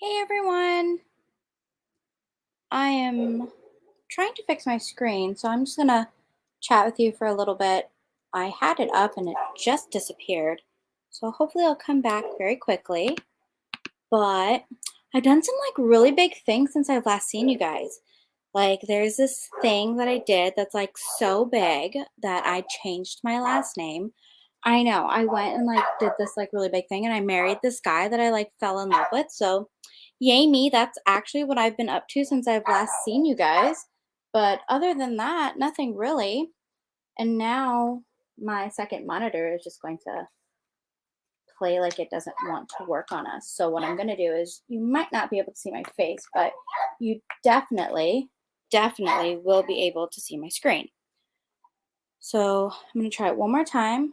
Hey everyone! I am trying to fix my screen, so I'm just gonna chat with you for a little bit. I had it up and it just disappeared, so hopefully it'll come back very quickly. But I've done some really big things since I've last seen you guys. Like there's this thing that I did that's like so big that I changed my last name. I know. I went and did this really big thing and I married this guy that I fell in love with. So yay me, that's actually what I've been up to since I've last seen you guys. But other than that, nothing really. And now my second monitor is just going to play like it doesn't want to work on us. So what I'm going to do is you might not be able to see my face, but you definitely will be able to see my screen. So I'm going to try it one more time.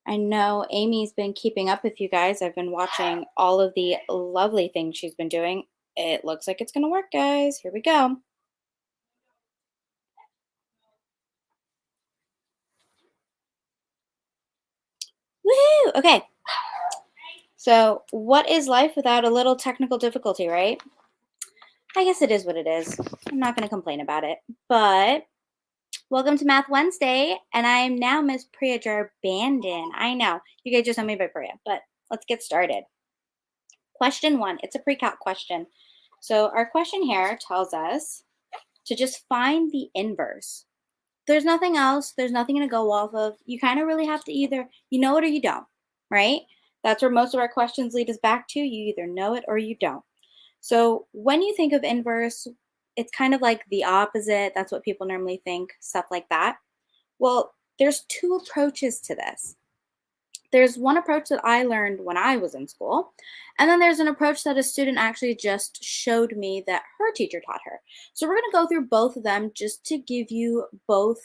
I know Amy's been keeping up with you guys. I've been watching all of the lovely things she's been doing. It looks like it's going to work, guys. Here we go. Woohoo! Okay. So, what is life without a little technical difficulty, right? I guess it is what it is. I'm not going to complain about it. But welcome to Math Wednesday, and I am now Miss Pryia Jarbandon. I know you guys just know me by Pryia, but let's get started. Question 1. It's a pre-calc question. So our question here tells us to just find the inverse. There's nothing else. There's nothing to go off of. You kind of really have to either you know it or you don't, right? That's where most of our questions lead us back to. You either know it or you don't. So when you think of inverse, it's kind of like the opposite. That's what people normally think, stuff like that. Well, there's two approaches to this. There's one approach that I learned when I was in school, and then there's an approach that a student actually just showed me that her teacher taught her. So we're going to go through both of them just to give you both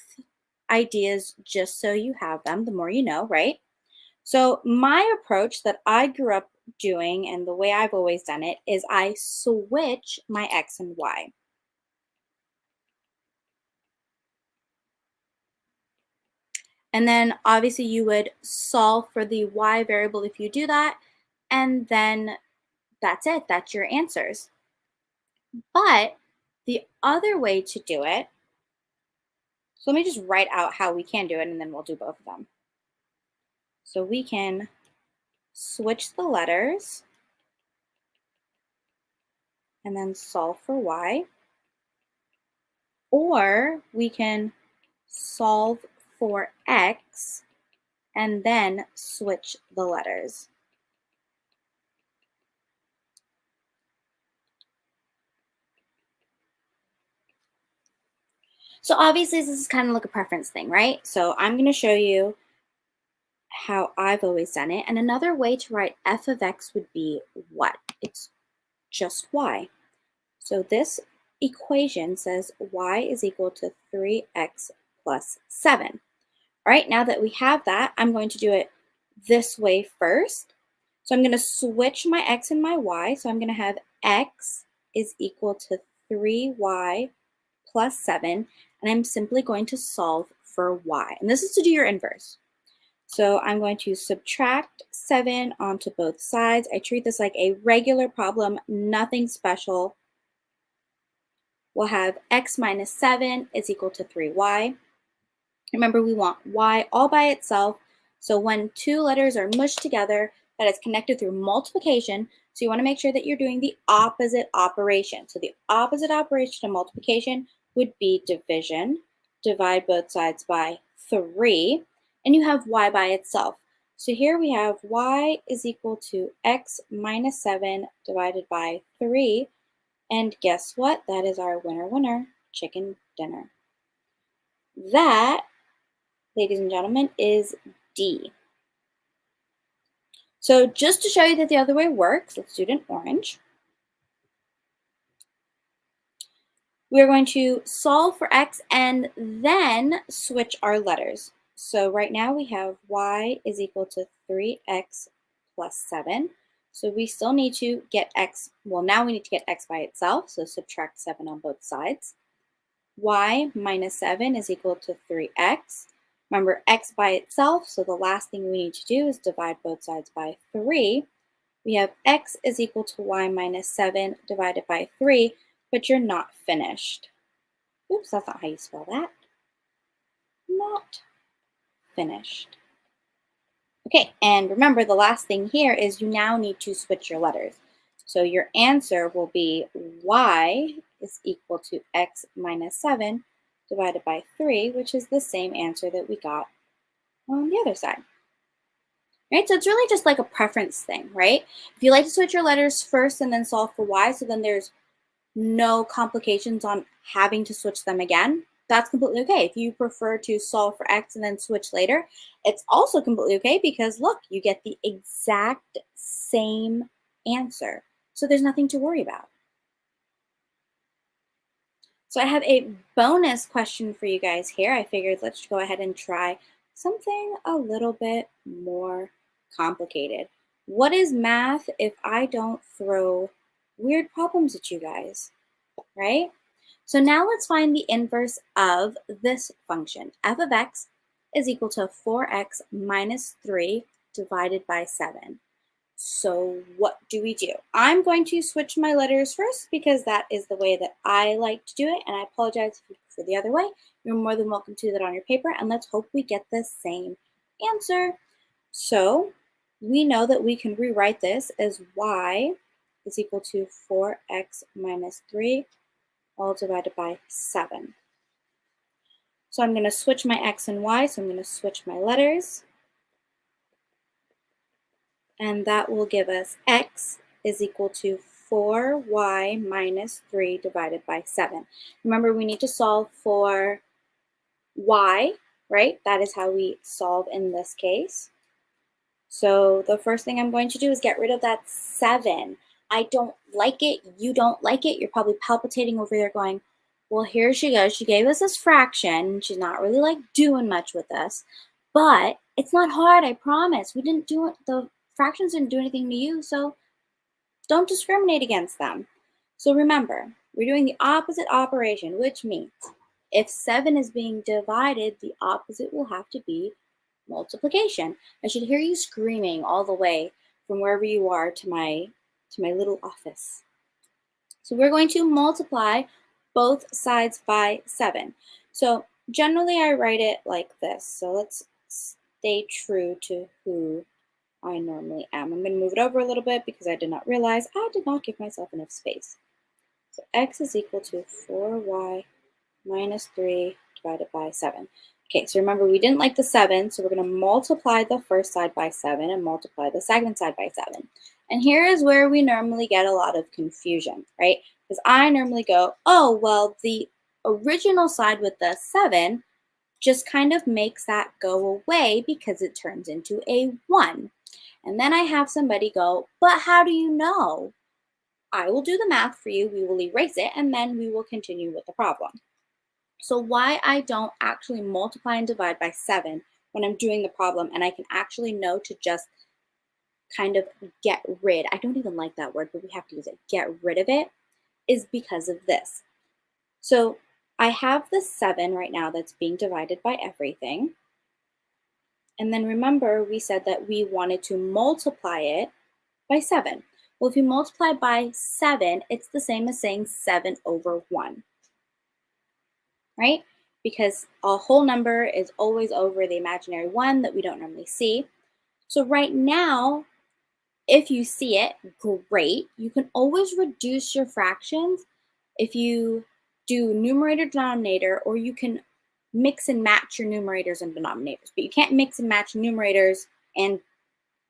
ideas, just so you have them. The more you know, right? So my approach that I grew up doing and the way I've always done it is I switch my X and Y. And then obviously you would solve for the Y variable if you do that. And then that's it. That's your answers. But the other way to do it, so let me just write out how we can do it and then we'll do both of them. So we can switch the letters and then solve for Y. Or we can solve for X and then switch the letters. So obviously this is kind of like a preference thing, right? So I'm going to show you how I've always done it. And another way to write f of x would be what? It's just y. So this equation says y is equal to 3x plus 7. All right, now that we have that, I'm going to do it this way first. So I'm going to switch my x and my y. So I'm going to have x is equal to 3y plus 7. And I'm simply going to solve for y. And this is to do your inverse. So I'm going to subtract 7 onto both sides. I treat this like a regular problem, nothing special. We'll have x minus 7 is equal to 3y. Remember, we want y all by itself. So when two letters are mushed together, that is connected through multiplication. So you want to make sure that you're doing the opposite operation. So the opposite operation of multiplication would be division. Divide both sides by 3. And you have y by itself. So here we have y is equal to x minus 7 divided by 3. And guess what? That is our winner, chicken dinner. That, ladies and gentlemen, is D. So just to show you that the other way works, let's do it in orange. We're going to solve for x and then switch our letters. So right now we have y is equal to 3x plus 7. So we still need to get x, well now we need to get x by itself, so subtract 7 on both sides. Y minus 7 is equal to 3x. Remember, x by itself, so the last thing we need to do is divide both sides by 3. We have x is equal to y minus 7 divided by 3, but you're not finished. Oops, that's not how you spell that. Not finished. Okay, and remember the last thing here is you now need to switch your letters. So your answer will be y is equal to x minus 7 divided by 3, which is the same answer that we got on the other side. Right, so it's really just like a preference thing, right? If you like to switch your letters first and then solve for y, so then there's no complications on having to switch them again, that's completely okay. If you prefer to solve for x and then switch later, it's also completely okay because look, you get the exact same answer. So there's nothing to worry about. So I have a bonus question for you guys here. I figured let's go ahead and try something a little bit more complicated. What is math if I don't throw weird problems at you guys, right? So now let's find the inverse of this function. F of x is equal to 4x minus 3 divided by 7. So what do we do? I'm going to switch my letters first because that is the way that I like to do it. And I apologize if you prefer the other way. You're more than welcome to do that on your paper. And let's hope we get the same answer. So we know that we can rewrite this as y is equal to 4x minus 3 all divided by 7. So I'm going to switch my x and y. So I'm going to switch my letters. And that will give us x is equal to 4y minus 3 divided by 7. Remember, we need to solve for y, right? That is how we solve in this case. So the first thing I'm going to do is get rid of that 7. I don't like it. You don't like it. You're probably palpitating over there going, well, here she goes. She gave us this fraction. She's not really like doing much with us. But it's not hard, I promise. We didn't do it. The fractions didn't do anything to you, so don't discriminate against them. So remember, we're doing the opposite operation, which means if 7 is being divided, the opposite will have to be multiplication. I should hear you screaming all the way from wherever you are to my little office. So we're going to multiply both sides by 7. So generally I write it like this. So let's stay true to who I normally am. I'm going to move it over a little bit because I did not realize I did not give myself enough space. So x is equal to 4y minus 3 divided by 7. Okay, so remember we didn't like the 7, so we're going to multiply the first side by 7 and multiply the second side by 7. And here is where we normally get a lot of confusion, right? Because I normally go, oh, well, the original side with the 7 just kind of makes that go away because it turns into a 1. And then I have somebody go, but how do you know? I will do the math for you, we will erase it, and then we will continue with the problem. So why I don't actually multiply and divide by 7 when I'm doing the problem, and I can actually know to just kind of get rid, I don't even like that word, but we have to use it, get rid of it, is because of this. So I have the 7 right now that's being divided by everything. And then remember, we said that we wanted to multiply it by 7. Well, if you multiply by 7, it's the same as saying 7 over 1, right? Because a whole number is always over the imaginary 1 that we don't normally see. So right now, if you see it, great. You can always reduce your fractions if you do numerator denominator, or you can mix and match your numerators and denominators, but you can't mix and match numerators and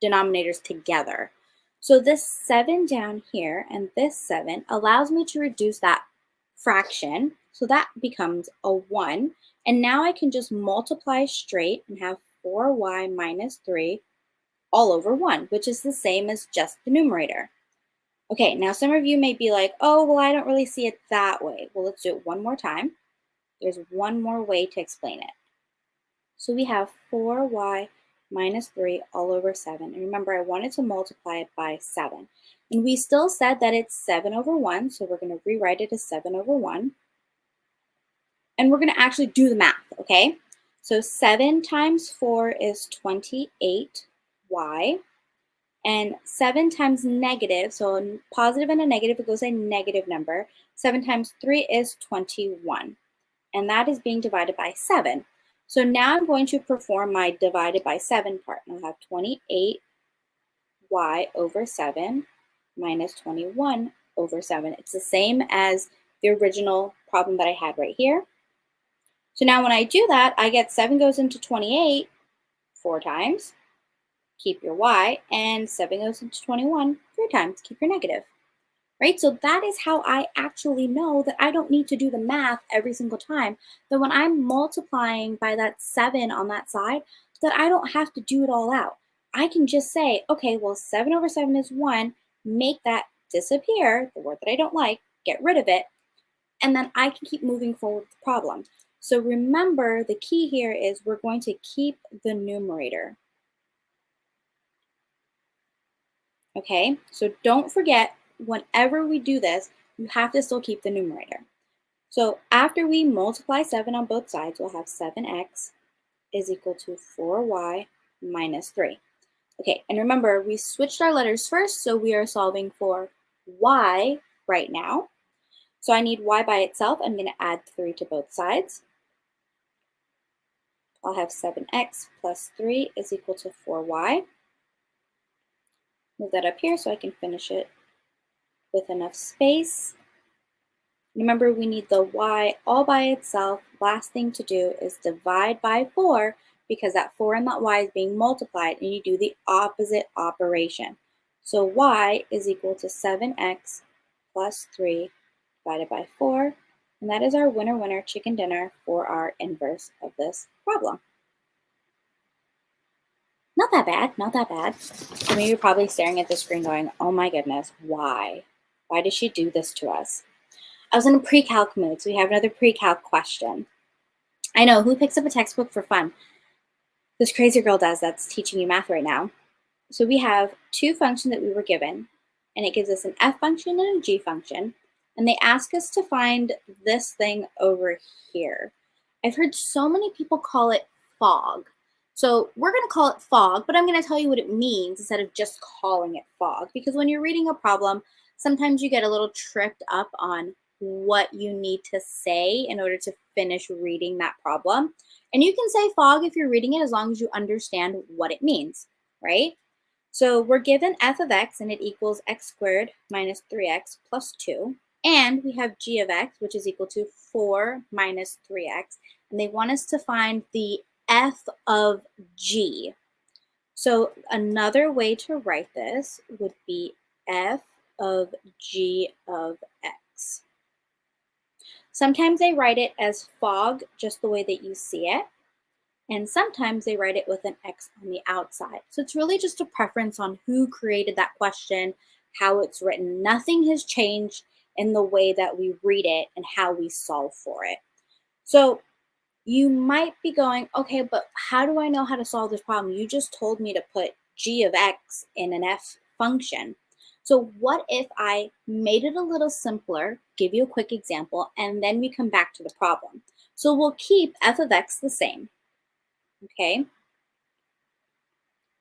denominators together. So this 7 down here and this 7 allows me to reduce that fraction. So that becomes a 1. And now I can just multiply straight and have 4y minus 3 all over 1, which is the same as just the numerator. Okay, now some of you may be like, oh, well, I don't really see it that way. Well, let's do it one more time. There's one more way to explain it. So we have 4y minus 3 all over 7. And remember, I wanted to multiply it by 7. And we still said that it's 7 over 1, so we're going to rewrite it as 7 over 1. And we're going to actually do the math, okay? So 7 times 4 is 28y. And 7 times negative, so a positive and a negative, it goes a negative number. 7 times 3 is 21. And that is being divided by 7. So now I'm going to perform my divided by 7 part. And I'll have 28y over 7 minus 21 over 7. It's the same as the original problem that I had right here. So now when I do that, I get 7 goes into 28 4 times, keep your y, and 7 goes into 21 3 times, keep your negative. Right? So that is how I actually know that I don't need to do the math every single time. That when I'm multiplying by that 7 on that side, that I don't have to do it all out. I can just say, okay, well, 7 over 7 is 1, make that disappear, the word that I don't like, get rid of it, and then I can keep moving forward with the problem. So remember, the key here is we're going to keep the numerator. Okay, so don't forget, whenever we do this, you have to still keep the numerator. So after we multiply 7 on both sides, we'll have 7x is equal to 4y minus 3. Okay, and remember, we switched our letters first, so we are solving for y right now. So I need y by itself. I'm going to add 3 to both sides. I'll have 7x plus 3 is equal to 4y. Move that up here so I can finish it with enough space. Remember, we need the y all by itself. Last thing to do is divide by 4 because that 4 and that y is being multiplied, and you do the opposite operation. So y is equal to 7x plus 3 divided by 4, and that is our winner chicken dinner for our inverse of this problem. Not that bad, not that bad. Some of you are probably staring at the screen going, oh my goodness, why? Why did she do this to us? I was in a pre-calc mood, so we have another pre-calc question. I know, who picks up a textbook for fun? This crazy girl does that's teaching you math right now. So we have two functions that we were given, and it gives us an f function and a g function, and they ask us to find this thing over here. I've heard so many people call it fog. So we're going to call it fog, but I'm going to tell you what it means instead of just calling it fog, because when you're reading a problem, sometimes you get a little tripped up on what you need to say in order to finish reading that problem. And you can say fog if you're reading it as long as you understand what it means, right? So we're given f of x, and it equals x squared minus 3x plus 2. And we have g of x, which is equal to 4 minus 3x. And they want us to find the f of g. So another way to write this would be f of g of x. Sometimes they write it as fog, just the way that you see it. And sometimes they write it with an X on the outside. So it's really just a preference on who created that question, how it's written. Nothing has changed in the way that we read it and how we solve for it. So you might be going, okay, but how do I know how to solve this problem? You just told me to put g of x in an f function. So what if I made it a little simpler, give you a quick example, and then we come back to the problem. So we'll keep f of x the same. Okay,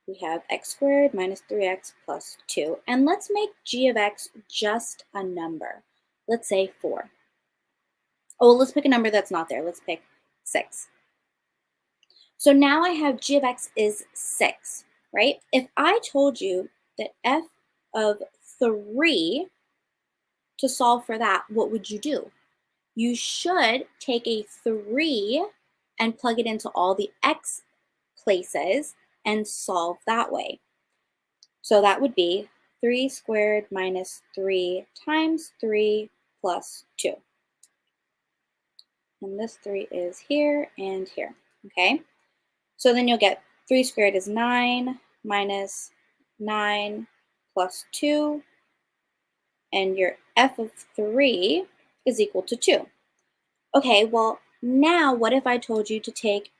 we have x squared minus 3x plus 2. And let's make g of x just a number. Let's say 4. Oh, let's pick a number that's not there. Let's pick 6. So now I have g of x is 6, right? If I told you that f of 3, to solve for that, what would you do? You should take a 3 and plug it into all the x places and solve that way. So that would be 3 squared minus 3 times 3 plus 2. And this 3 is here and here, okay? So then you'll get 3 squared is 9 minus 9 plus 2, and your f of 3 is equal to 2. Okay, well, now what if I told you to take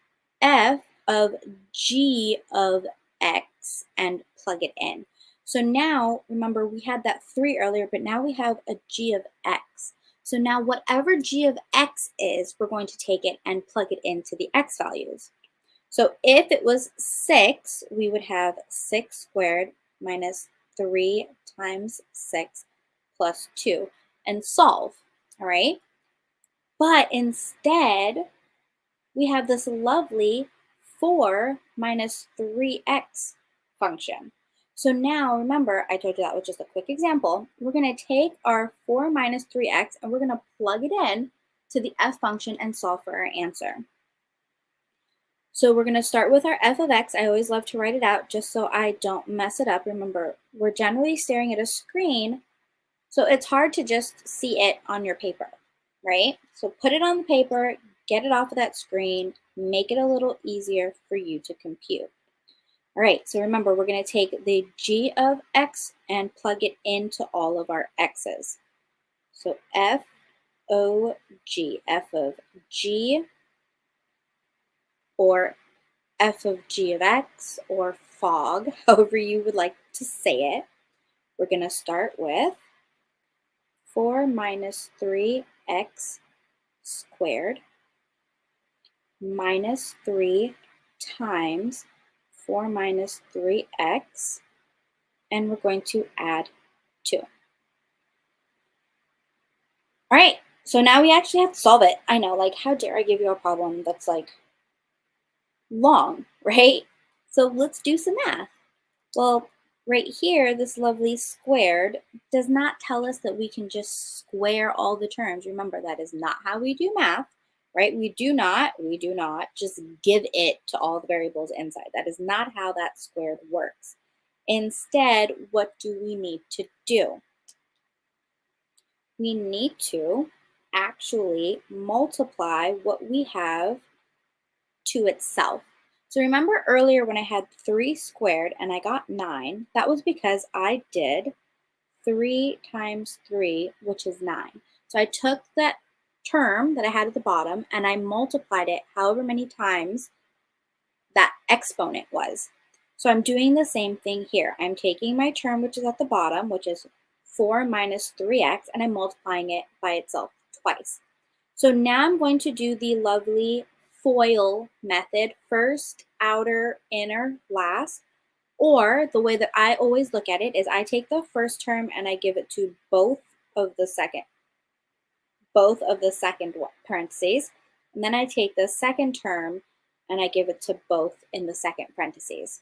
f of g of x and plug it in? So now, remember, we had that 3 earlier, but now we have a g of x. So now whatever g of x is, we're going to take it and plug it into the x values. So if it was 6, we would have 6 squared minus 3 times 6 plus 2 and solve, all right? But instead, we have this lovely 4 minus 3x function. So now remember, I told you that was just a quick example. We're going to take our 4 minus 3x and we're going to plug it in to the f function and solve for our answer. So we're going to start with our f of x. I always love to write it out just so I don't mess it up. Remember, we're generally staring at a screen, so it's hard to just see it on your paper, right? So put it on the paper, get it off of that screen, make it a little easier for you to compute. All right, so remember, we're going to take the g of x and plug it into all of our x's. So f of g, or f of g of x, or fog, however you would like to say it. We're going to start with 4 minus 3x squared minus 3 times 4 minus 3x, and we're going to add 2. All right, so now we actually have to solve it. I know, like, how dare I give you a problem that's like long, right? So let's do some math. Well, right here, this lovely squared does not tell us that we can just square all the terms. Remember, that is not how we do math, right? We do not just give it to all the variables inside. That is not how that squared works. Instead, what do we need to do? We need to actually multiply what we have to itself. So remember earlier when I had 3 squared and I got 9, that was because I did 3 times 3, which is 9. So I took that term that I had at the bottom and I multiplied it however many times that exponent was. So I'm doing the same thing here. I'm taking my term, which is at the bottom, which is 4 minus 3x, and I'm multiplying it by itself twice. So now I'm going to do the lovely FOIL method, first, outer, inner, last. Or the way that I always look at it is I take the first term and I give it to both of the second parentheses. And then I take the second term and I give it to both in the second parentheses.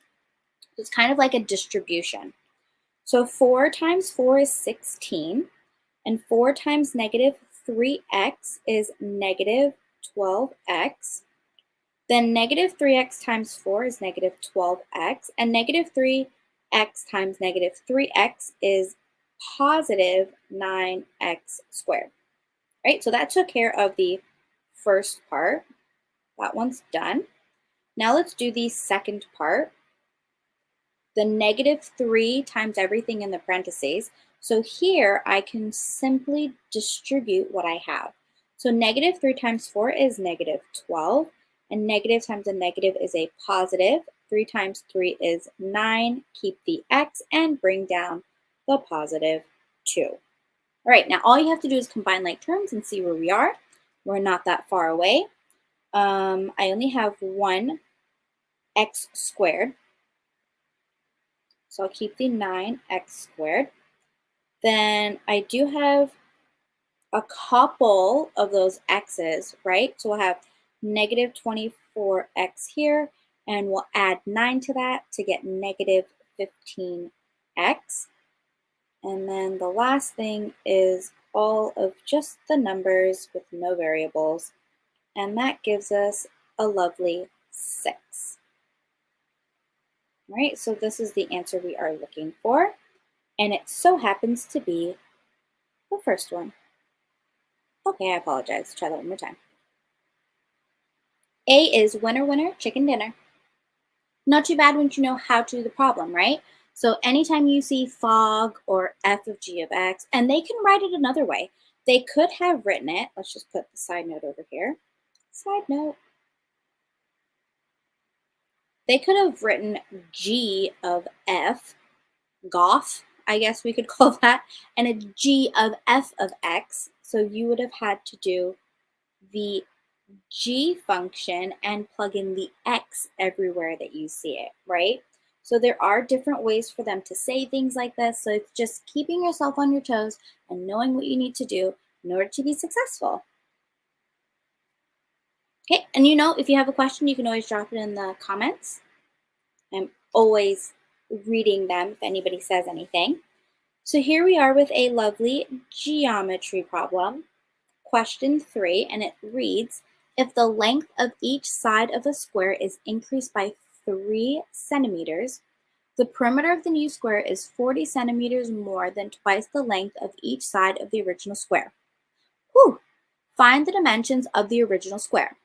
It's kind of like a distribution. So 4 times 4 is 16, and 4 times negative 3x is negative 12x. Then negative 3x times 4 is negative 12x, and negative 3x times negative 3x is positive 9x squared. Right, so that took care of the first part. That one's done. Now let's do the second part. The negative 3 times everything in the parentheses. So here I can simply distribute what I have. So negative 3 times 4 is negative 12, and negative times a negative is a positive. 3 times 3 is 9. Keep the x and bring down the positive 2. All right, now all you have to do is combine like terms and see where we are. We're not that far away. I only have one x squared. So I'll keep the 9x squared. Then I do have a couple of those x's, right? So we'll have negative 24x here, and we'll add 9 to that to get negative 15x. And then the last thing is all of just the numbers with no variables, and that gives us a lovely 6. All right, so this is the answer we are looking for, and it so happens to be the first one. Okay, I apologize. Let's try that one more time. A is winner, winner, chicken dinner. Not too bad once you know how to do the problem, right? So anytime you see fog or f of g of x, and they can write it another way. They could have written it, let's just put the side note over here. Side note. They could have written g of f, goth, I guess we could call that, and a g of f of x. So you would have had to do the g function and plug in the x everywhere that you see it, right? So there are different ways for them to say things like this. So it's just keeping yourself on your toes and knowing what you need to do in order to be successful. Okay, and if you have a question, you can always drop it in the comments. I'm always reading them if anybody says anything. So here we are with a lovely geometry problem, question 3, and it reads, if the length of each side of a square is increased by 3 centimeters, the perimeter of the new square is 40 centimeters more than twice the length of each side of the original square. Whew! Find the dimensions of the original square.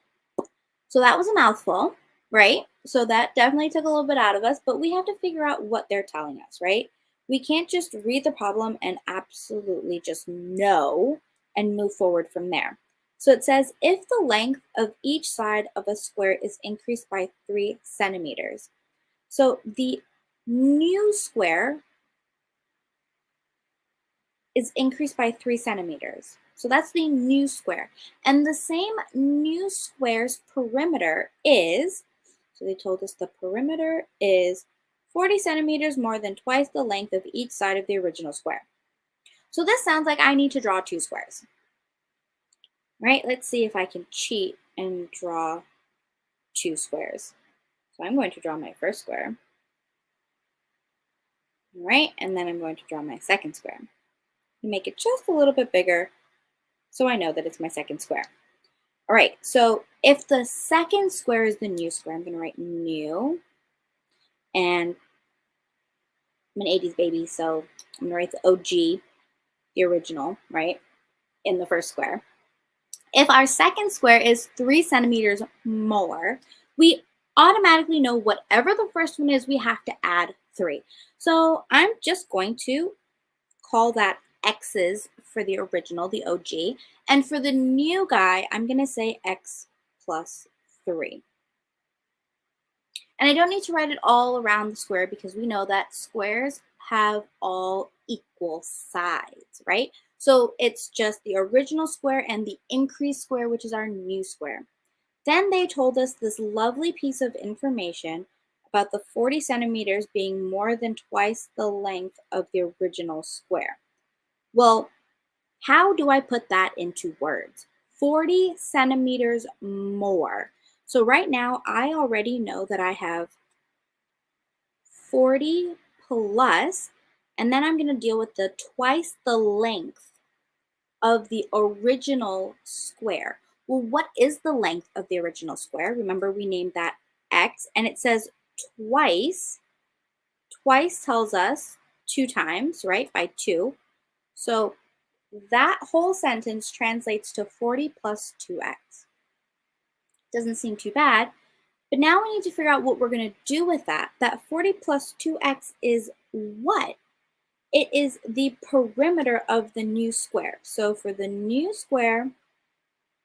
So that was a mouthful, right? So that definitely took a little bit out of us, but we have to figure out what they're telling us, right? We can't just read the problem and absolutely just know and move forward from there. So it says, if the length of each side of a square is increased by 3 centimeters. So the new square is increased by 3 centimeters. So that's the new square. And the same new square's perimeter is, so they told us the perimeter is 40 centimeters more than twice the length of each side of the original square. So this sounds like I need to draw 2 squares. Right? Let's see if I can cheat and draw 2 squares. So I'm going to draw my first square. Right? And then I'm going to draw my second square. Make it just a little bit bigger so I know that it's my second square. All right, so if the second square is the new square, I'm going to write new, and I'm an 80s baby, so I'm going to write the OG, the original, right, in the first square. If our second square is 3 centimeters more, we automatically know whatever the first one is, we have to add 3. So I'm just going to call that x's for the original, the OG. And for the new guy, I'm going to say x plus 3. And I don't need to write it all around the square because we know that squares have all equal sides, right? So it's just the original square and the increased square, which is our new square. Then they told us this lovely piece of information about the 40 centimeters being more than twice the length of the original square. Well, how do I put that into words? 40 centimeters more. So right now, I already know that I have 40 plus, and then I'm going to deal with the twice the length of the original square. Well, what is the length of the original square? Remember, we named that x, and it says twice. Twice tells us 2 times, right, by 2. So that whole sentence translates to 40 plus 2x. Doesn't seem too bad, but now we need to figure out what we're going to do with that. That 40 plus 2x is what? It is the perimeter of the new square. So for the new square,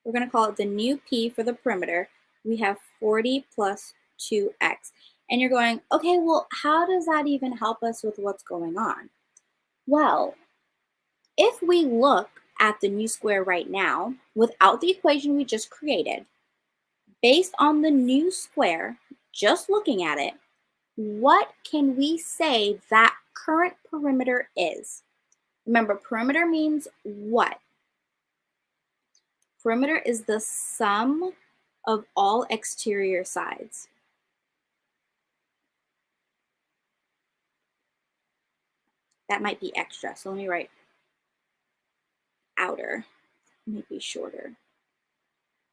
we're going to call it the new p for the perimeter. We have 40 plus 2x. And you're going, okay, well, how does that even help us with what's going on? Well, if we look at the new square right now, without the equation we just created, based on the new square, just looking at it, what can we say that current perimeter is? Remember, perimeter means what? Perimeter is the sum of all exterior sides. That might be extra, so let me write outer, maybe shorter.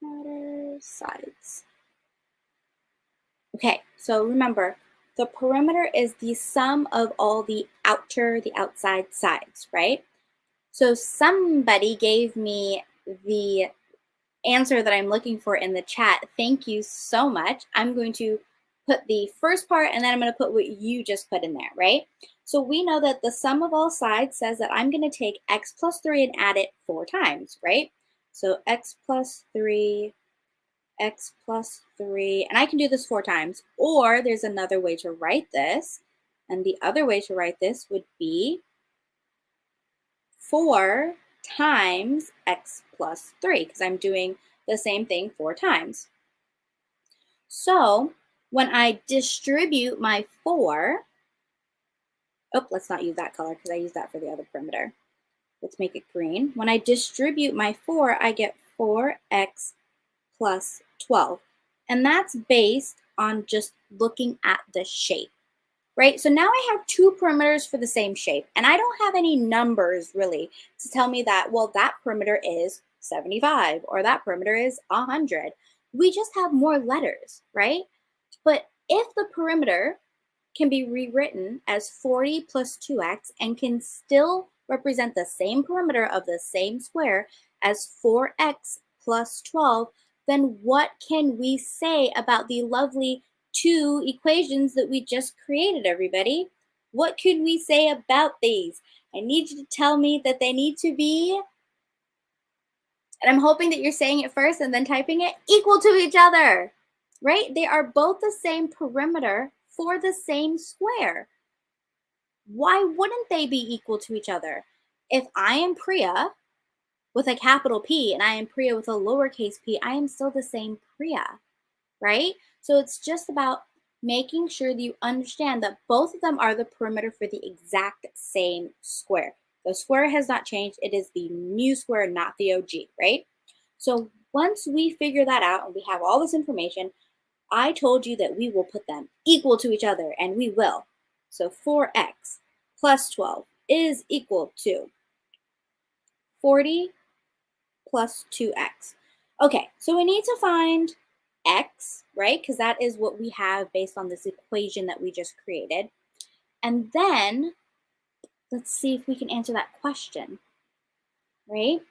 Outer sides. Okay, so remember, the perimeter is the sum of all the outside sides, right? So somebody gave me the answer that I'm looking for in the chat. Thank you so much. I'm going to put the first part and then I'm going to put what you just put in there, right? So we know that the sum of all sides says that I'm going to take x plus 3 and add it 4 times, right? So x plus 3, x plus 3, and I can do this 4 times, or there's another way to write this, and the other way to write this would be 4 times x plus 3, because I'm doing the same thing 4 times. So When I distribute my 4, oh, let's not use that color because I use that for the other perimeter. Let's make it green. When I distribute my 4, I get 4x plus 12. And that's based on just looking at the shape, right? So now I have 2 perimeters for the same shape, and I don't have any numbers really to tell me that, well, that perimeter is 75 or that perimeter is 100. We just have more letters, right? But if the perimeter can be rewritten as 40 plus 2x and can still represent the same perimeter of the same square as 4x plus 12, then what can we say about the lovely 2 equations that we just created, everybody? What could we say about these? I need you to tell me that they need to be, and I'm hoping that you're saying it first and then typing it, equal to each other, right? They are both the same perimeter for the same square. Why wouldn't they be equal to each other? If I am Pryia with a capital P and I am Pryia with a lowercase p, I am still the same Pryia, right? So it's just about making sure that you understand that both of them are the perimeter for the exact same square. The square has not changed. It is the new square, not the OG, right? So once we figure that out and we have all this information, I told you that we will put them equal to each other, and we will. So 4x plus 12 is equal to 40 plus 2x. Okay, so we need to find x, right? Because that is what we have based on this equation that we just created. And then let's see if we can answer that question, right?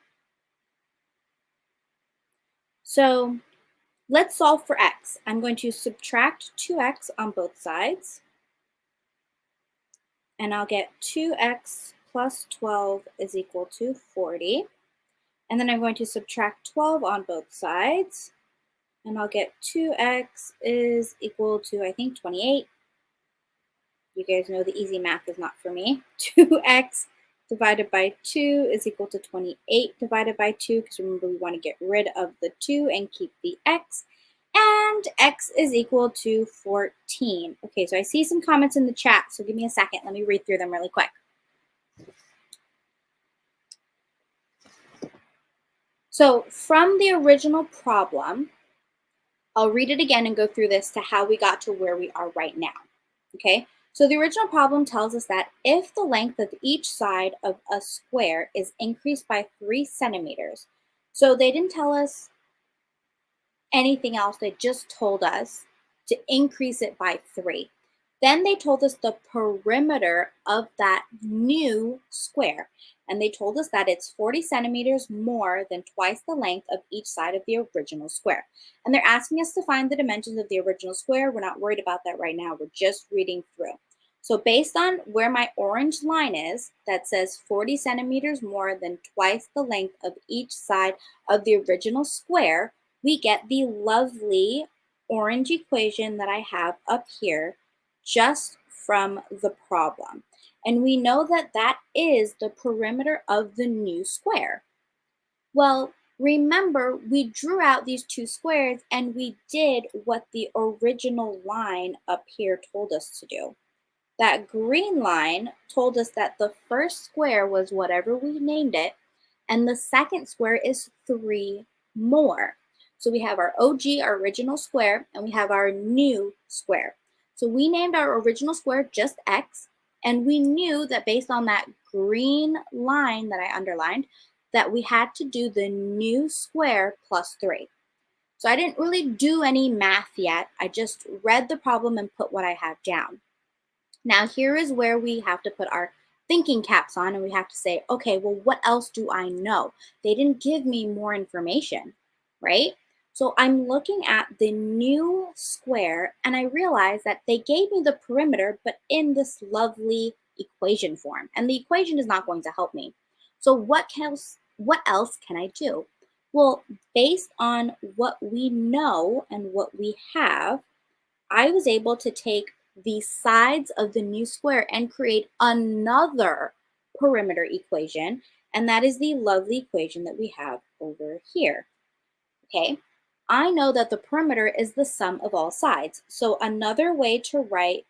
So let's solve for x. I'm going to subtract 2x on both sides, and I'll get 2x plus 12 is equal to 40. And then I'm going to subtract 12 on both sides, and I'll get 2x is equal to, I think, 28. You guys know the easy math is not for me. 2x divided by 2 is equal to 28 divided by 2, because remember, we want to get rid of the 2 and keep the x. And x is equal to 14. Okay, so I see some comments in the chat, so give me a second. Let me read through them really quick. So from the original problem, I'll read it again and go through this to how we got to where we are right now. Okay, so the original problem tells us that if the length of each side of a square is increased by 3 centimeters, so they didn't tell us anything else, they just told us to increase it by 3. Then they told us the perimeter of that new square, and they told us that it's 40 centimeters more than twice the length of each side of the original square. And they're asking us to find the dimensions of the original square. We're not worried about that right now. We're just reading through. So based on where my orange line is, that says 40 centimeters more than twice the length of each side of the original square, we get the lovely orange equation that I have up here just from the problem. And we know that that is the perimeter of the new square. Well, remember, we drew out these 2 squares and we did what the original line up here told us to do. That green line told us that the first square was whatever we named it, and the second square is 3 more. So we have our OG, our original square, and we have our new square. So we named our original square just x, and we knew that based on that green line that I underlined, that we had to do the new square plus 3. So I didn't really do any math yet. I just read the problem and put what I have down. Now here is where we have to put our thinking caps on, and we have to say, okay, well, what else do I know? They didn't give me more information, right? So I'm looking at the new square, and I realize that they gave me the perimeter, but in this lovely equation form, and the equation is not going to help me. So what else can I do? Well, based on what we know and what we have, I was able to take the sides of the new square and create another perimeter equation, and that is the lovely equation that we have over here. Okay, I know that the perimeter is the sum of all sides. So another way to write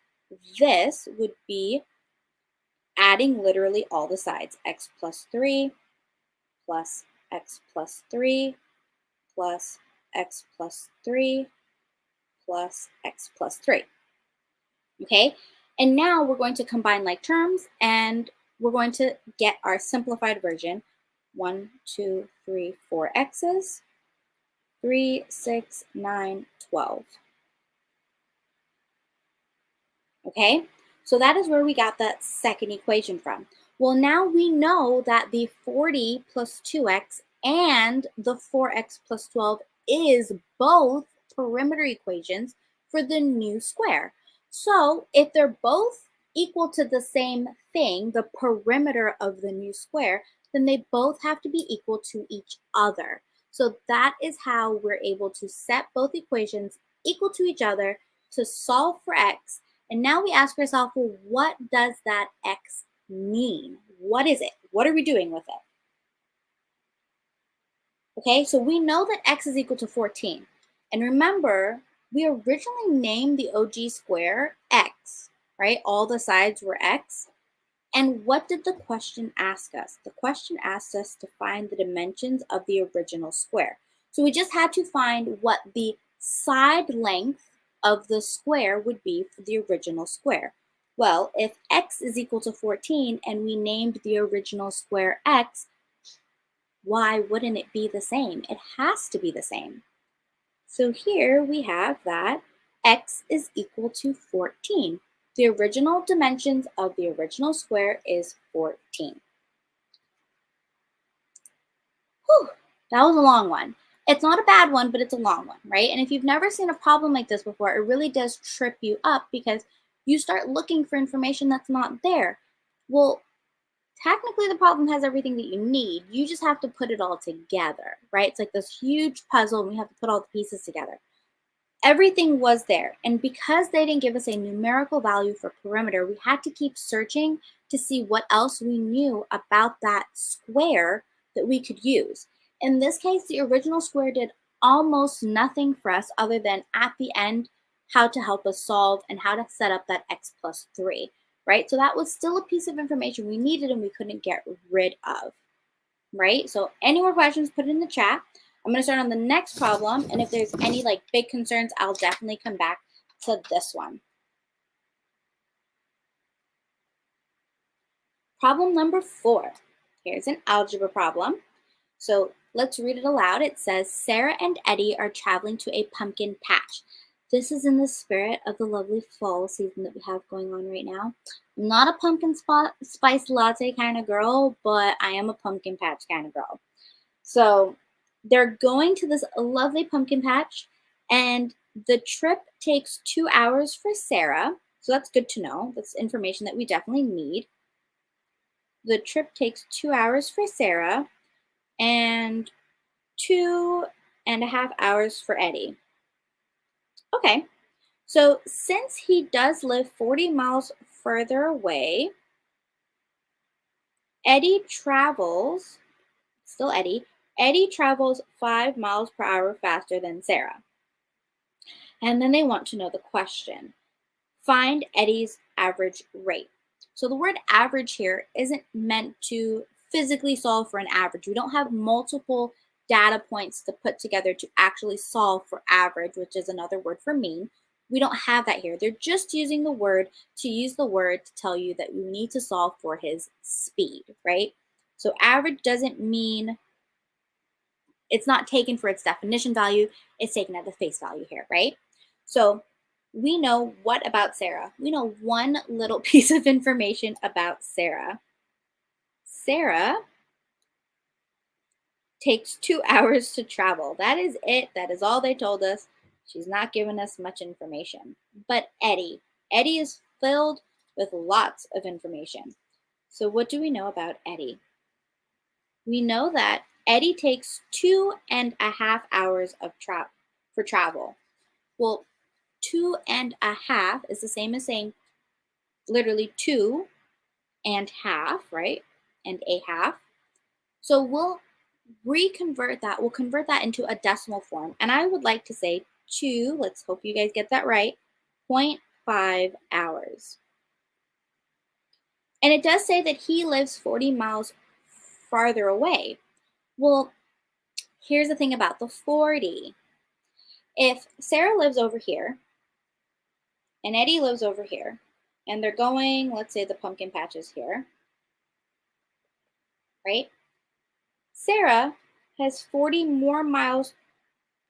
this would be adding literally all the sides. X plus 3 plus x plus 3 plus x plus 3 plus x plus 3. Okay, and now we're going to combine like terms and we're going to get our simplified version. 1, 2, 3, 4 x's, 3, 6, 9, 12. Okay, so that is where we got that second equation from. Well, now we know that the 40 plus 2x and the 4x plus 12 is both perimeter equations for the new square. So if they're both equal to the same thing, the perimeter of the new square, then they both have to be equal to each other. So that is how we're able to set both equations equal to each other to solve for x. And now we ask ourselves, well, what does that x mean? What is it? What are we doing with it? Okay, so we know that x is equal to 14. And remember, we originally named the OG square x, right? All the sides were x. And what did the question ask us? The question asked us to find the dimensions of the original square. So we just had to find what the side length of the square would be for the original square. Well, if x is equal to 14 and we named the original square x, why wouldn't it be the same? It has to be the same. So here we have that x is equal to 14. The original dimensions of the original square is 14. Whew, that was a long one. It's not a bad one, but it's a long one, right? And if you've never seen a problem like this before, it really does trip you up because you start looking for information that's not there. Well, technically the problem has everything that you need. You just have to put it all together, right? It's like this huge puzzle and we have to put all the pieces together. Everything was there. And because they didn't give us a numerical value for perimeter, we had to keep searching to see what else we knew about that square that we could use. In this case, the original square did almost nothing for us other than at the end, how to help us solve and how to set up that x plus 3, right? So that was still a piece of information we needed and we couldn't get rid of, right? So any more questions, put it in the chat. I'm going to start on the next problem, and if there's any like big concerns, I'll definitely come back to this one. Problem number 4. Here's an algebra problem. So let's read it aloud. It says, Sarah and Eddie are traveling to a pumpkin patch. This is in the spirit of the lovely fall season that we have going on right now. I'm not a pumpkin spice latte kind of girl, but I am a pumpkin patch kind of girl. So they're going to this lovely pumpkin patch, and the trip takes 2 hours for Sarah. So that's good to know. That's information that we definitely need. The trip takes 2 hours for Sarah and 2.5 hours for Eddie. Okay, so since he does live 40 miles further away, Eddie travels, still Eddie travels 5 miles per hour faster than Sarah. And then they want to know the question. Find Eddie's average rate. So the word average here isn't meant to physically solve for an average. We don't have multiple data points to put together to actually solve for average, which is another word for mean. We don't have that here. They're just using the word to tell you that we need to solve for his speed, right? So average doesn't mean, it's not taken for its definition value. It's taken at the face value here, right? So we know what about Sarah? We know one little piece of information about Sarah. Sarah takes 2 hours to travel. That is it. That is all they told us. She's not giving us much information. But Eddie is filled with lots of information. So what do we know about Eddie? We know that Eddie takes 2.5 hours for travel. Well, 2.5 is the same as saying literally 2 and half, right? And a half. So we'll reconvert that, we'll convert that into a decimal form. And I would like to say 2, let's hope you guys get that right, 0.5 hours. And it does say that he lives 40 miles farther away. Well, here's the thing about the 40. If Sarah lives over here and Eddie lives over here, and they're going, let's say the pumpkin patch is here, right? Sarah has 40 more miles.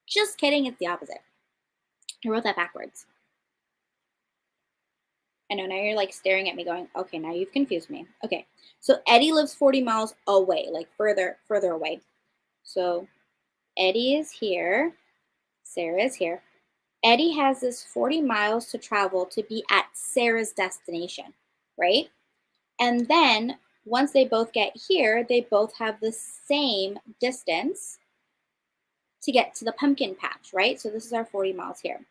Just kidding, it's the opposite. I wrote that backwards. I know, now you're like staring at me going, okay, now you've confused me. Okay, so Eddie lives 40 miles away, like further away. So Eddie is here, Sarah is here. Eddie has this 40 miles to travel to be at Sarah's destination, right? And then once they both get here, they both have the same distance to get to the pumpkin patch, right? So this is our 40 miles here.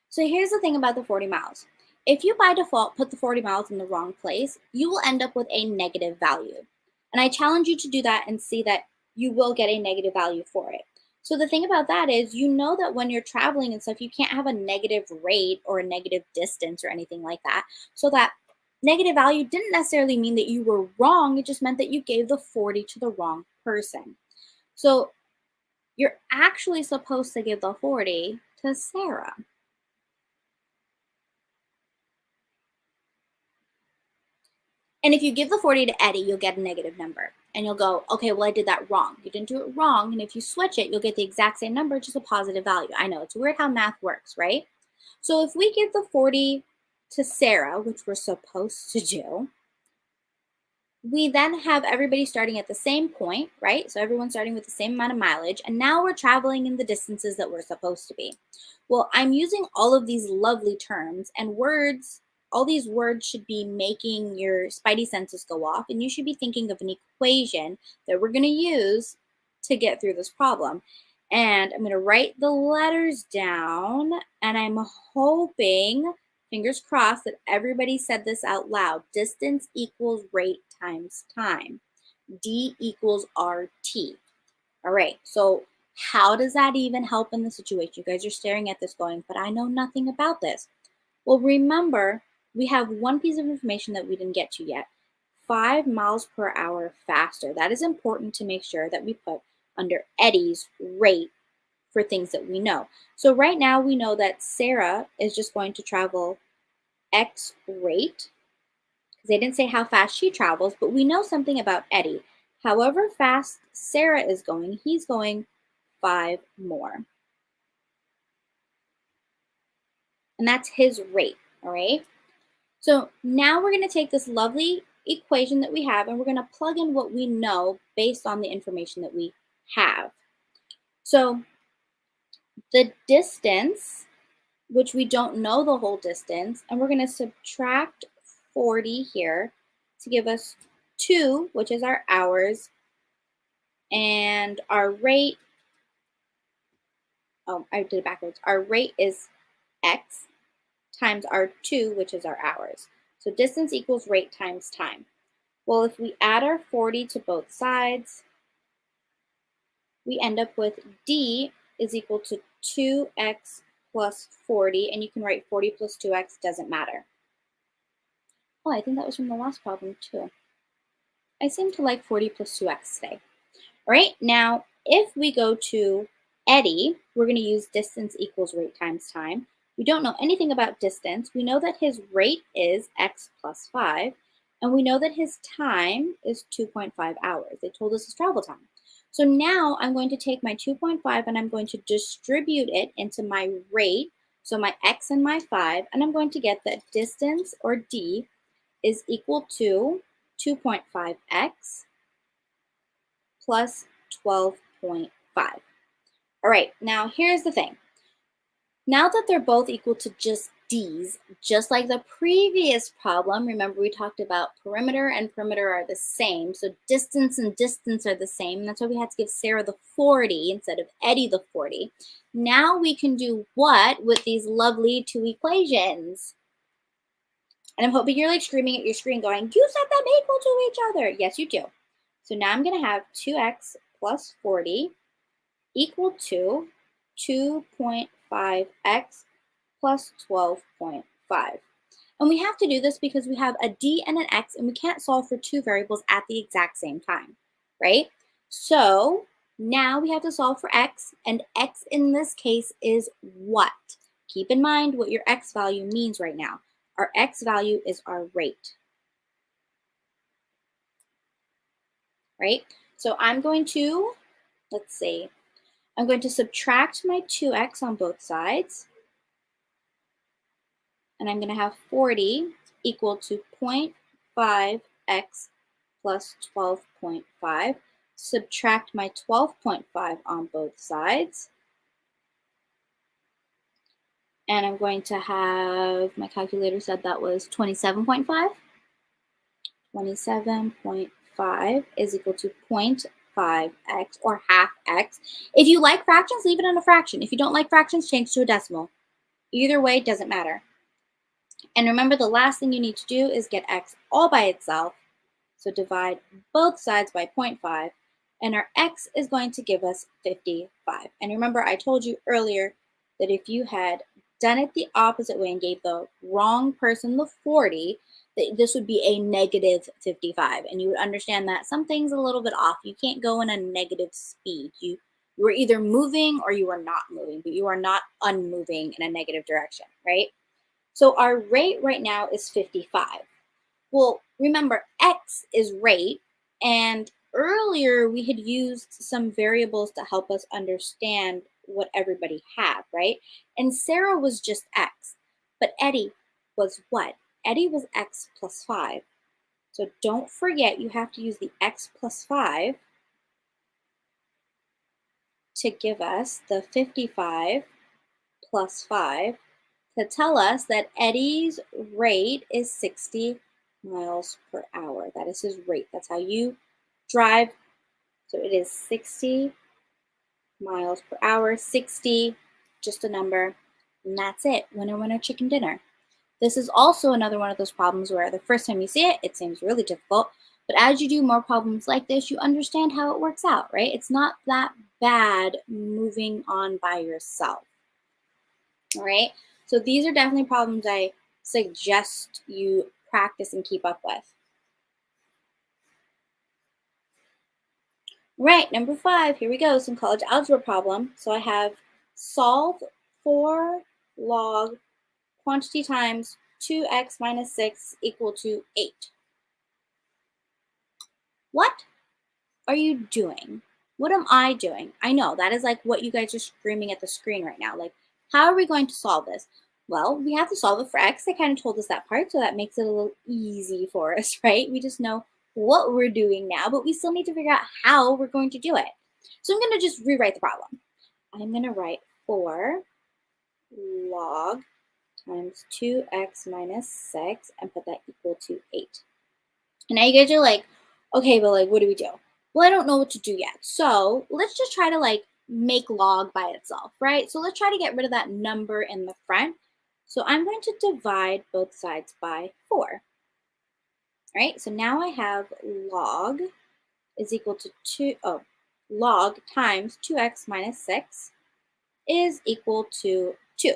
So here's the thing about the 40 miles. If you by default put the 40 miles in the wrong place, you will end up with a negative value. And I challenge you to do that and see that you will get a negative value for it. So the thing about that is, you know that when you're traveling and stuff, you can't have a negative rate or a negative distance or anything like that. So that negative value didn't necessarily mean that you were wrong. It just meant that you gave the 40 to the wrong person. So you're actually supposed to give the 40 to Sarah. And if you give the 40 to Eddie, you'll get a negative number. And you'll go, okay, well, I did that wrong. You didn't do it wrong. And if you switch it, you'll get the exact same number, just a positive value. I know, it's weird how math works, right? So if we give the 40 to Sarah, which we're supposed to do, we then have everybody starting at the same point, right? So everyone's starting with the same amount of mileage. And now we're traveling in the distances that we're supposed to be. Well, I'm using all of these lovely terms and words. All these words should be making your spidey senses go off, and you should be thinking of an equation that we're going to use to get through this problem. And I'm going to write the letters down, and I'm hoping, fingers crossed, that everybody said this out loud. Distance equals rate times time. D equals RT. All right, so how does that even help in the situation? You guys are staring at this going, but I know nothing about this. Well, remember, we have one piece of information that we didn't get to yet. 5 miles per hour faster. That is important to make sure that we put under Eddie's rate for things that we know. So right now we know that Sarah is just going to travel X rate, because they didn't say how fast she travels, but we know something about Eddie. However fast Sarah is going, he's going 5 more. And that's his rate, all right? So now we're going to take this lovely equation that we have and we're going to plug in what we know based on the information that we have. So the distance, which we don't know the whole distance, and we're going to subtract 40 here to give us 2, which is our hours, and our rate, oh, I did it backwards. Our rate is X times our 2, which is our hours. So distance equals rate times time. Well, if we add our 40 to both sides, we end up with D is equal to 2x plus 40, and you can write 40 plus 2x, doesn't matter. Oh, I think that was from the last problem too. I seem to like 40 plus 2x today. All right, now if we go to Eddie, we're going to use distance equals rate times time. We don't know anything about distance. We know that his rate is x plus 5, and we know that his time is 2.5 hours. They told us his travel time. So now I'm going to take my 2.5 and I'm going to distribute it into my rate, so my x and my 5, and I'm going to get that distance, or D, is equal to 2.5x plus 12.5. All right, now here's the thing. Now that they're both equal to just D's, just like the previous problem, remember we talked about perimeter and perimeter are the same, so distance and distance are the same. That's why we had to give Sarah the 40 instead of Eddie the 40. Now we can do what with these lovely 2 equations? And I'm hoping you're like screaming at your screen going, you set them equal to each other. Yes, you do. So now I'm going to have 2x plus 40 equal to 2.5x plus 12.5. And we have to do this because we have a d and an x, and we can't solve for two variables at the exact same time, right? So now we have to solve for x, and x in this case is what? Keep in mind what your x value means right now. Our x value is our rate, right? So I'm going to, let's see, I'm going to subtract my 2x on both sides, and I'm going to have 40 equal to 0.5x plus 12.5. Subtract my 12.5 on both sides. And I'm going to have, my calculator said that was 27.5. 27.5 is equal to 0.5x or half x. If you like fractions, leave it in a fraction. If you don't like fractions, change to a decimal. Either way, it doesn't matter. And remember, the last thing you need to do is get x all by itself. So divide both sides by 0.5, and our x is going to give us 55. And remember, I told you earlier that if you had done it the opposite way and gave the wrong person the 40, that this would be a negative 55. And you would understand that something's a little bit off. You can't go in a negative speed. You are either moving or you are not moving, but you are not unmoving in a negative direction, right? So our rate right now is 55. Well, remember, x is rate, and earlier we had used some variables to help us understand what everybody had, right? And Sarah was just x, but Eddie was what? Eddie was x plus 5. So don't forget, you have to use the x plus 5 to give us the 55 plus 5 to tell us that Eddie's rate is 60 miles per hour. That is his rate. That's how you drive. So it is 60 miles per hour. 60, just a number, and that's it. Winner, winner, chicken dinner. This is also another one of those problems where the first time you see it, it seems really difficult. But as you do more problems like this, you understand how it works out, right? It's not that bad moving on by yourself. All right, so these are definitely problems I suggest you practice and keep up with. Right, number 5, here we go, some college algebra problem. So I have solve 4 log quantity times 2x minus 6 equal to 8. What are you doing? What am I doing? I know, that is like what you guys are screaming at the screen right now. Like, how are we going to solve this? Well, we have to solve it for x. They kind of told us that part, so that makes it a little easy for us, right? We just know what we're doing now, but we still need to figure out how we're going to do it. So I'm going to just rewrite the problem. I'm going to write 4 log times 2x minus 6 and put that equal to 8. And now you guys are like, okay, but like, what do we do? Well, I don't know what to do yet. So let's just try to like make log by itself, right? So let's try to get rid of that number in the front. So I'm going to divide both sides by 4. Right? So now I have log is equal to log times 2x minus 6 is equal to 2.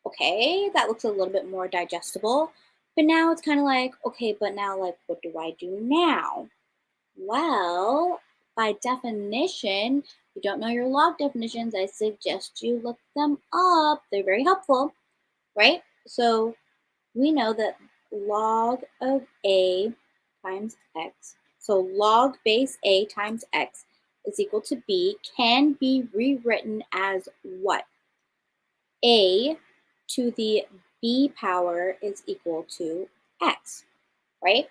Okay, that looks a little bit more digestible. But now it's kind of like, okay, but now like, what do I do now? Well, by definition, if you don't know your log definitions, I suggest you look them up. They're very helpful, right? So we know that log of a times x, so log base a times x is equal to b, can be rewritten as what? A to the b power is equal to x, right?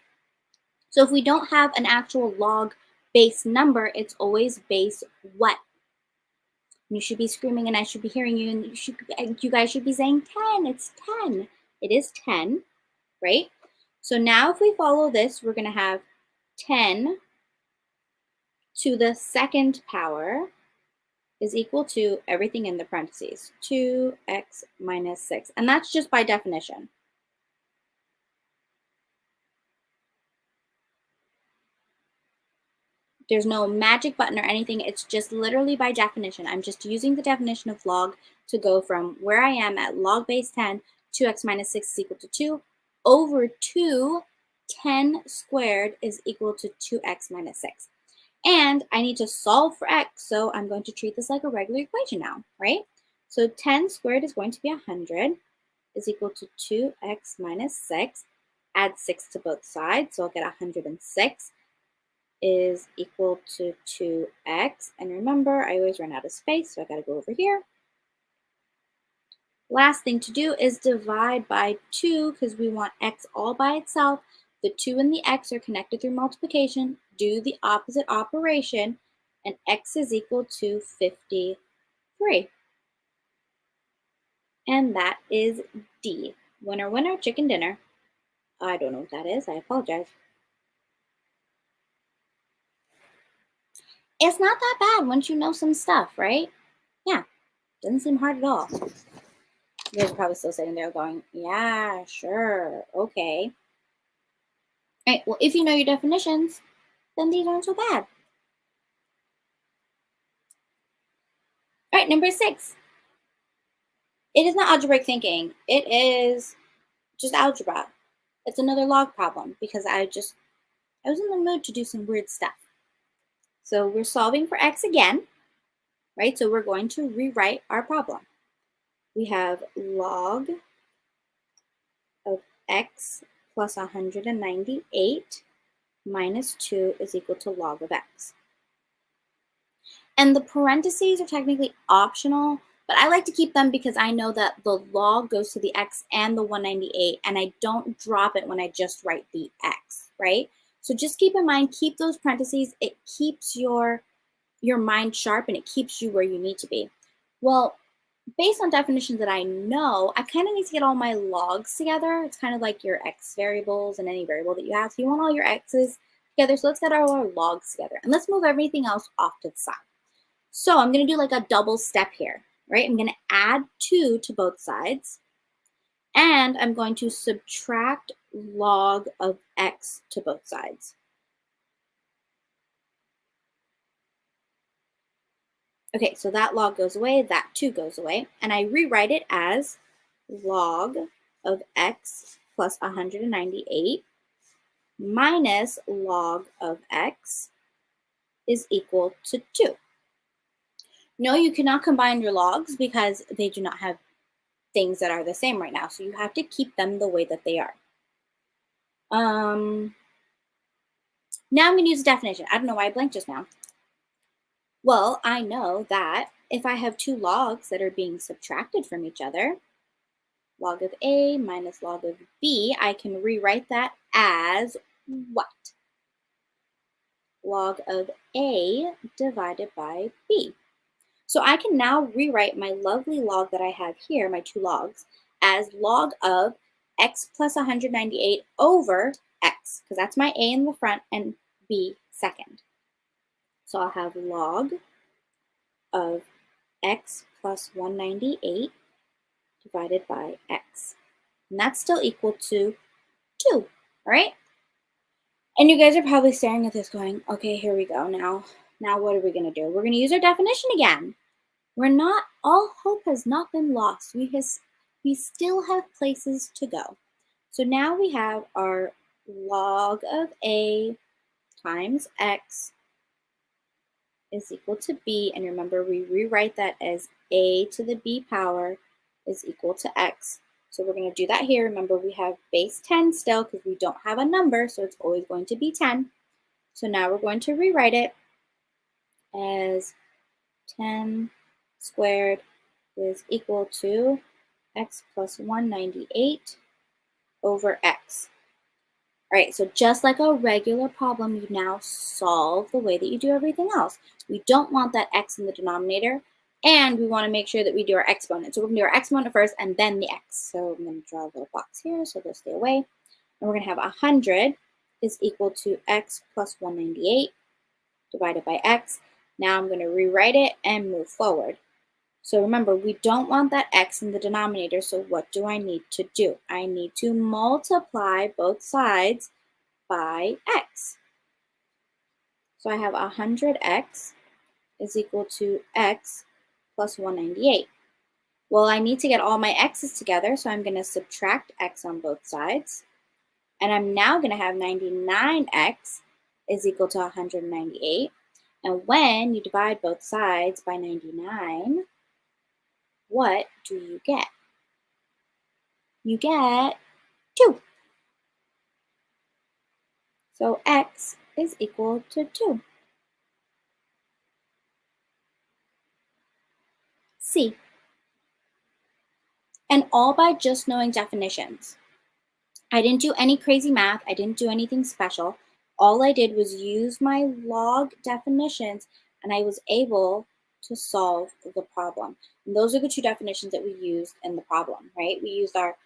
So if we don't have an actual log base number, it's always base what? You should be screaming and I should be hearing you, and you guys should be saying 10. It's 10. It is 10, right? So now if we follow this, we're going to have 10 to the second power is equal to everything in the parentheses, 2x minus 6. And that's just by definition. There's no magic button or anything. It's just literally by definition. I'm just using the definition of log to go from where I am at log base 10, 2x minus 6 is equal to 2, over 2, 10 squared is equal to 2x minus 6. And I need to solve for x, so I'm going to treat this like a regular equation now, right? So 10 squared is going to be 100, is equal to 2x minus 6. Add 6 to both sides, so I'll get 106 is equal to 2x. And remember, I always run out of space, so I got to go over here. Last thing to do is divide by 2 because we want x all by itself. The 2 and the x are connected through multiplication. Do the opposite operation, and x is equal to 53. And that is D. Winner, winner, chicken dinner. I don't know what that is. I apologize. It's not that bad once you know some stuff, right? Yeah, doesn't seem hard at all. You guys are probably still sitting there going, yeah, sure, okay. All right, well, if you know your definitions, then these aren't so bad. All right, number 6. It is not algebraic thinking. It is just algebra. It's another log problem because I was in the mood to do some weird stuff. So we're solving for x again, right? So we're going to rewrite our problem. We have log of x plus 198 minus 2 is equal to log of x. And the parentheses are technically optional, but I like to keep them because I know that the log goes to the x and the 198, and I don't drop it when I just write the x, right? So just keep in mind, keep those parentheses. It keeps your mind sharp and it keeps you where you need to be. Well, based on definitions that I know, I kind of need to get all my logs together. It's kind of like your x variables and any variable that you have. So you want all your x's together. So let's get all our logs together. And let's move everything else off to the side. So I'm going to do like a double step here, right? I'm going to add 2 to both sides. And I'm going to subtract log of x to both sides. Okay, so that log goes away, that 2 goes away, and I rewrite it as log of x plus 198 minus log of x is equal to 2. No, you cannot combine your logs because they do not have things that are the same right now, so you have to keep them the way that they are. Now I'm going to use a definition. I don't know why I blanked just now. Well, I know that if I have 2 logs that are being subtracted from each other, log of A minus log of B, I can rewrite that as what? Log of A divided by B. So I can now rewrite my lovely log that I have here, my 2 logs, as log of x plus 198 over x, because that's my A in the front and B second. So I'll have log of x plus 198 divided by x. And that's still equal to 2, all right? And you guys are probably staring at this going, okay, here we go. Now what are we going to do? We're going to use our definition again. All hope has not been lost. We still have places to go. So now we have our log of A times x is equal to b. And remember, we rewrite that as a to the b power is equal to x. So we're going to do that here. Remember, we have base 10 still because we don't have a number, so it's always going to be 10. So now we're going to rewrite it as 10 squared is equal to x plus 198 over x. All right, so just like a regular problem, you now solve the way that you do everything else. We don't want that x in the denominator, and we want to make sure that we do our exponent. So we're going to do our exponent first and then the x. So I'm going to draw a little box here so they'll stay away. And we're going to have 100 is equal to x plus 198 divided by x. Now I'm going to rewrite it and move forward. So remember, we don't want that x in the denominator, so what do I need to do? I need to multiply both sides by x. So I have 100x is equal to x plus 198. Well, I need to get all my x's together, so I'm going to subtract x on both sides. And I'm now going to have 99x is equal to 198. And when you divide both sides by 99, what do you get? You get 2. So x is equal to 2. C. And all by just knowing definitions. I didn't do any crazy math. I didn't do anything special. All I did was use my log definitions, and I was able to solve the problem. And those are the two definitions that we used in the problem, right? We used our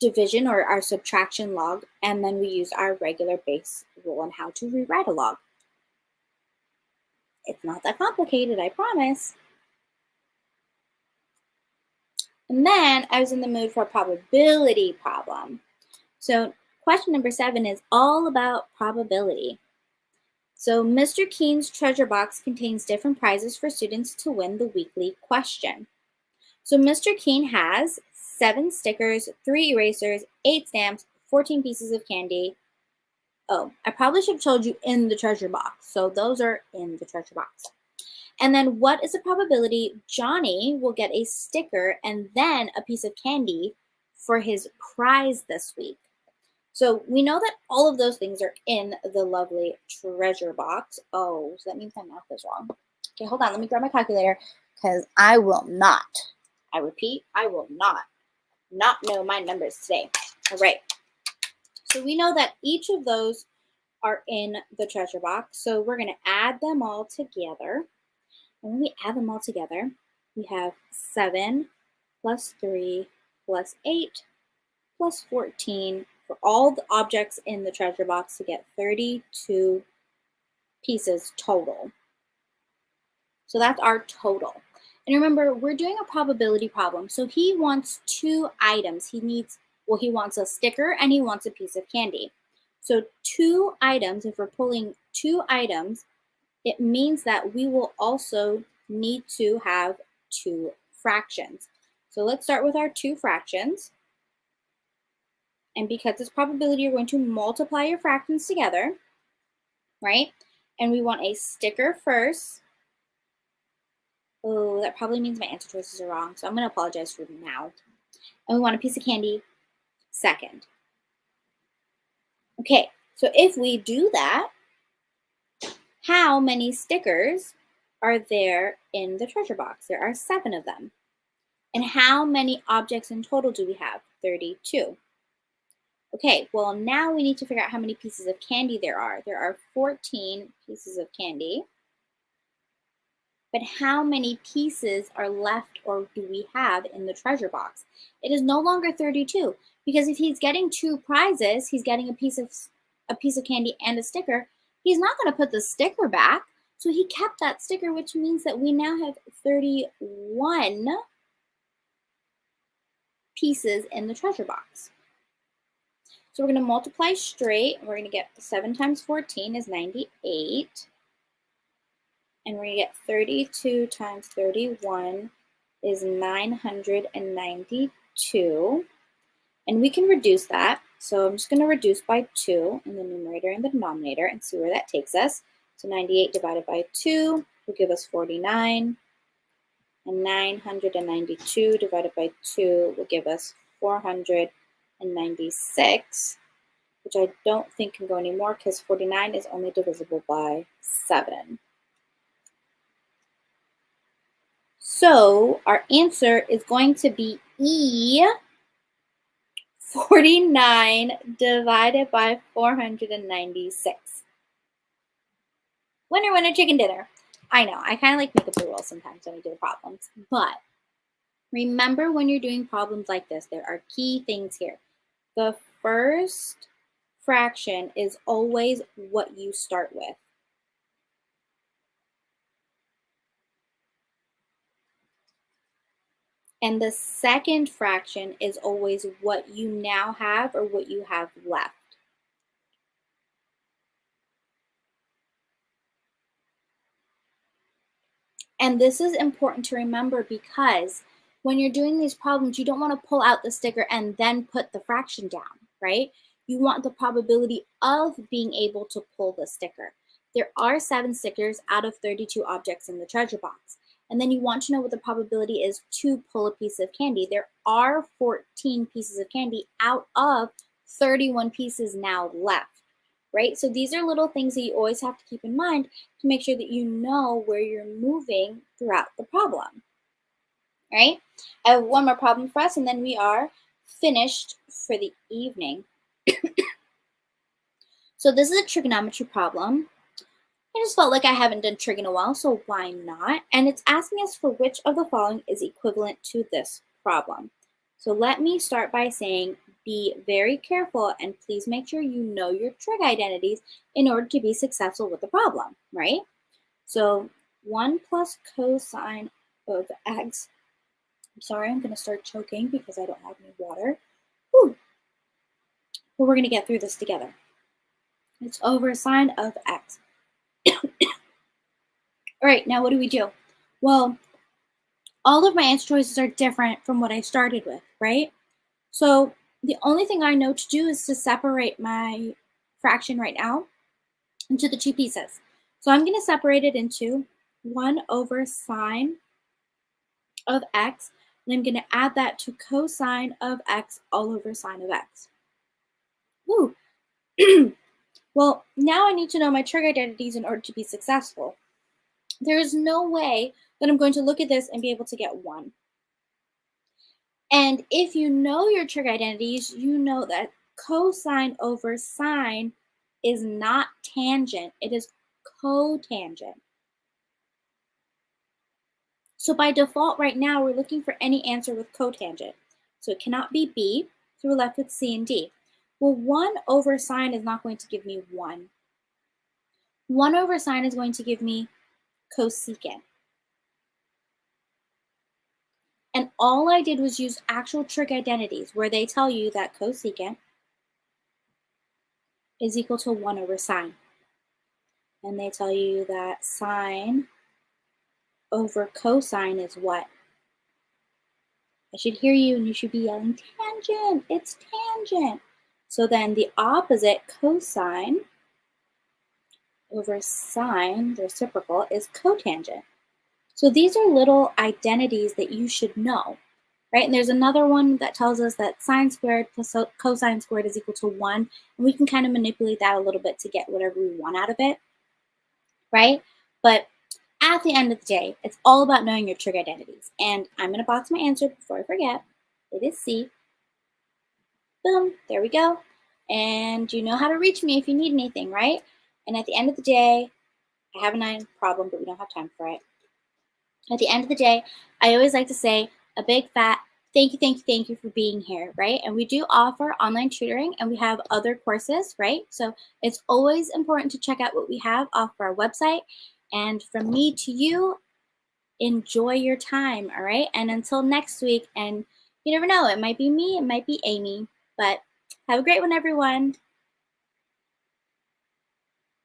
division or our subtraction log, and then we used our regular base rule on how to rewrite a log. It's not that complicated, I promise. And then I was in the mood for a probability problem. So question number 7 is all about probability. So Mr. Keen's treasure box contains different prizes for students to win the weekly question. So Mr. Keen has 7 stickers, 3 erasers, 8 stamps, 14 pieces of candy. Oh, I probably should have told you in the treasure box. So those are in the treasure box. And then what is the probability Johnny will get a sticker and then a piece of candy for his prize this week? So we know that all of those things are in the lovely treasure box. Oh, so that means my math is wrong. Okay, hold on. Let me grab my calculator because I will not, I repeat, I will not know my numbers today. All right. So we know that each of those are in the treasure box. So we're going to add them all together. And when we add them all together, we have 7 plus 3 plus 8 plus 14 for all the objects in the treasure box to get 32 pieces total. So that's our total. And remember, we're doing a probability problem. So he wants 2 items. He wants a sticker and he wants a piece of candy. So 2 items, if we're pulling 2 items, it means that we will also need to have 2 fractions. So let's start with our 2 fractions. And because it's probability, you're going to multiply your fractions together, right? And we want a sticker first. Oh, that probably means my answer choices are wrong, so I'm going to apologize for now. And we want a piece of candy second. Okay, so if we do that, how many stickers are there in the treasure box? There are 7 of them. And how many objects in total do we have? 32. Okay, well now we need to figure out how many pieces of candy there are. There are 14 pieces of candy. But how many pieces are left or do we have in the treasure box? It is no longer 32 because if he's getting 2 prizes, he's getting a piece of candy and a sticker. He's not going to put the sticker back. So he kept that sticker, which means that we now have 31 pieces in the treasure box. So we're going to multiply straight. We're going to get 7 times 14 is 98. And we're going to get 32 times 31 is 992. And we can reduce that. So I'm just going to reduce by 2 in the numerator and the denominator and see where that takes us. So 98 divided by 2 will give us 49. And 992 divided by 2 will give us 496, which I don't think can go anymore because 49 is only divisible by 7. So our answer is going to be E, 49 divided by 496. Winner, winner, chicken dinner. I know, I kind of like make up the rules sometimes when we do problems, but remember when you're doing problems like this, there are key things here. The first fraction is always what you start with. And the second fraction is always what you now have or what you have left. And this is important to remember because when you're doing these problems, you don't want to pull out the sticker and then put the fraction down, right? You want the probability of being able to pull the sticker. There are 7 stickers out of 32 objects in the treasure box. And then you want to know what the probability is to pull a piece of candy. There are 14 pieces of candy out of 31 pieces now left, right? So these are little things that you always have to keep in mind to make sure that you know where you're moving throughout the problem, right? I have one more problem for us, and then we are finished for the evening. So this is a trigonometry problem. I just felt like I haven't done trig in a while, so why not? And it's asking us for which of the following is equivalent to this problem. So let me start by saying be very careful and please make sure you know your trig identities in order to be successful with the problem, right? So 1 plus cosine of x. I'm sorry, I'm going to start choking because I don't have any water. Whew. But we're going to get through this together. It's over sine of x. All right, now what do we do? Well, all of my answer choices are different from what I started with, right? So the only thing I know to do is to separate my fraction right now into the 2 pieces. So I'm going to separate it into 1 over sine of x, and I'm going to add that to cosine of x all over sine of x. Woo. Well, now I need to know my trig identities in order to be successful. There is no way that I'm going to look at this and be able to get 1. And if you know your trig identities, you know that cosine over sine is not tangent, it is cotangent. So by default right now, we're looking for any answer with cotangent. So it cannot be B, so we're left with C and D. Well, 1 over sine is not going to give me 1. 1 over sine is going to give me cosecant. And all I did was use actual trig identities where they tell you that cosecant is equal to 1 over sine. And they tell you that sine over cosine is what? I should hear you and you should be yelling, tangent, it's tangent. So then the opposite, cosine over sine, the reciprocal, is cotangent. So these are little identities that you should know, right? And there's another one that tells us that sine squared plus cosine squared is equal to 1. And we can kind of manipulate that a little bit to get whatever we want out of it, right? But at the end of the day, it's all about knowing your trig identities. And I'm going to box my answer before I forget. It is C. Boom, there we go. And you know how to reach me if you need anything, right? And at the end of the day, I have a 9 problem, but we don't have time for it. At the end of the day, I always like to say a big fat thank you for being here, right? And we do offer online tutoring and we have other courses, right? So it's always important to check out what we have off our website. And from me to you, enjoy your time, all right? And until next week, and you never know, it might be me, it might be Amy, but have a great one, everyone.